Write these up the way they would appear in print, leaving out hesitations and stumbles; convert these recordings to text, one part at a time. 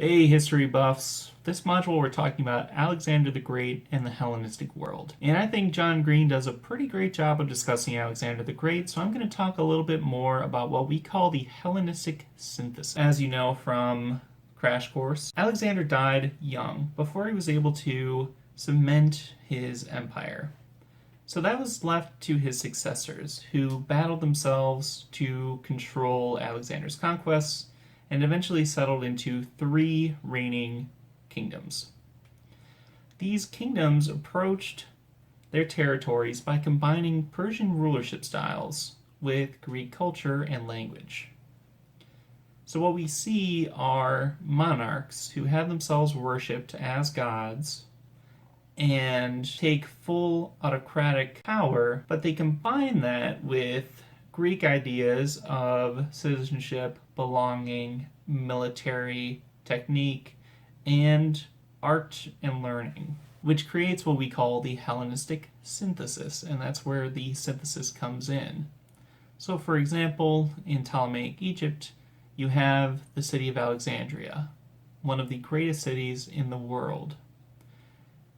Hey, history buffs. This module we're talking about Alexander the Great and the Hellenistic world. And I think John Green does a pretty great job of discussing Alexander the Great, so I'm going to talk a little bit more about what we call the Hellenistic Synthesis. As you know from Crash Course, Alexander died young, before he was able to cement his empire. So that was left to his successors, who battled themselves to control Alexander's conquests, and eventually settled into 3 reigning kingdoms. These kingdoms approached their territories by combining Persian rulership styles with Greek culture and language. So what we see are monarchs who have themselves worshipped as gods and take full autocratic power, but they combine that with Greek ideas of citizenship, belonging, military technique, and art and learning, which creates what we call the Hellenistic Synthesis, and that's where the synthesis comes in. So for example, in Ptolemaic Egypt, you have the city of Alexandria, one of the greatest cities in the world.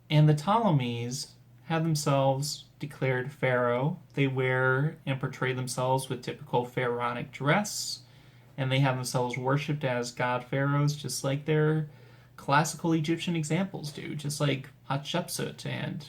And the Ptolemies have themselves declared pharaoh. They wear and portray themselves with typical pharaonic dress, and they have themselves worshipped as god pharaohs, just like their classical Egyptian examples do, just like Hatshepsut and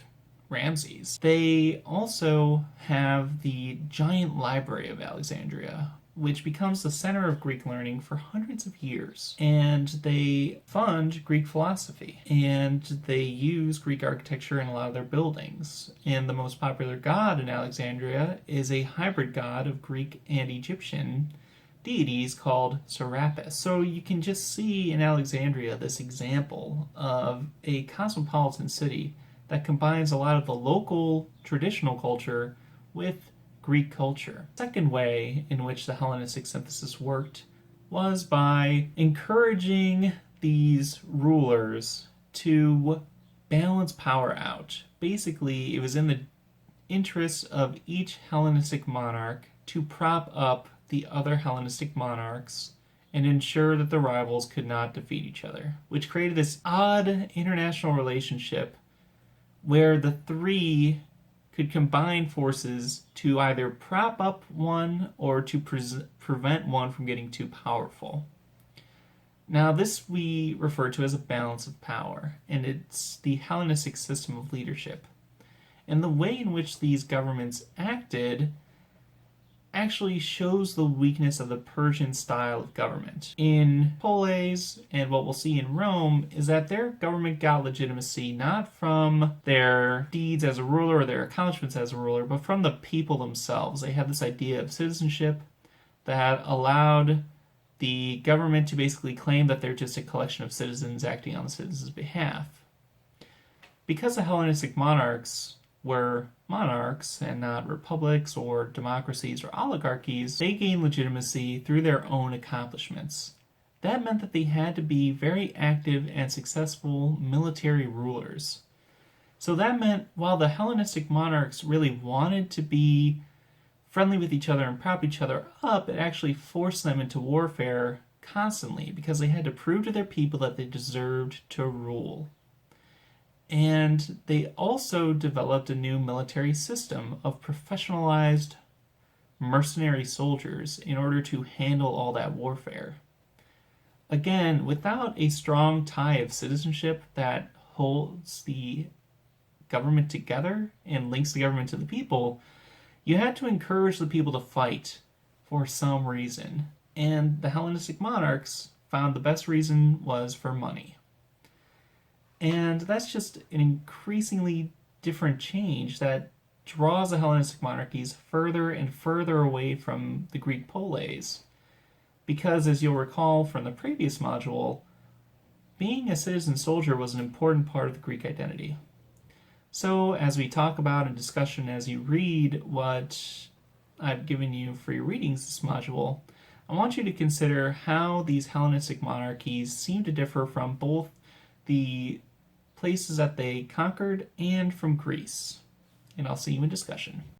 Ramses. They also have the giant library of Alexandria, which becomes the center of Greek learning for hundreds of years. And they fund Greek philosophy, and they use Greek architecture in a lot of their buildings. And the most popular god in Alexandria is a hybrid god of Greek and Egyptian deities called Serapis. So you can just see in Alexandria this example of a cosmopolitan city that combines a lot of the local traditional culture with Greek culture. The second way in which the Hellenistic synthesis worked was by encouraging these rulers to balance power out. Basically, it was in the interest of each Hellenistic monarch to prop up the other Hellenistic monarchs and ensure that the rivals could not defeat each other, which created this odd international relationship where the 3 could combine forces to either prop up one or to prevent one from getting too powerful. Now, this we refer to as a balance of power, and it's the Hellenistic system of leadership. And the way in which these governments acted actually shows the weakness of the Persian style of government. In Polis, and what we'll see in Rome, is that their government got legitimacy not from their deeds as a ruler or their accomplishments as a ruler, but from the people themselves. They had this idea of citizenship that allowed the government to basically claim that they're just a collection of citizens acting on the citizens' behalf. Because the Hellenistic monarchs were monarchs and not republics or democracies or oligarchies, they gained legitimacy through their own accomplishments. That meant that they had to be very active and successful military rulers. So that meant while the Hellenistic monarchs really wanted to be friendly with each other and prop each other up, it actually forced them into warfare constantly because they had to prove to their people that they deserved to rule. And they also developed a new military system of professionalized mercenary soldiers in order to handle all that warfare. Again, without a strong tie of citizenship that holds the government together and links the government to the people, you had to encourage the people to fight for some reason. And the Hellenistic monarchs found the best reason was for money. And that's just an increasingly different change that draws the Hellenistic monarchies further and further away from the Greek polis. Because, as you'll recall from the previous module, being a citizen soldier was an important part of the Greek identity. So, as we talk about in discussion, as you read what I've given you for your readings this module, I want you to consider how these Hellenistic monarchies seem to differ from both the places that they conquered and from Greece. And I'll see you in discussion.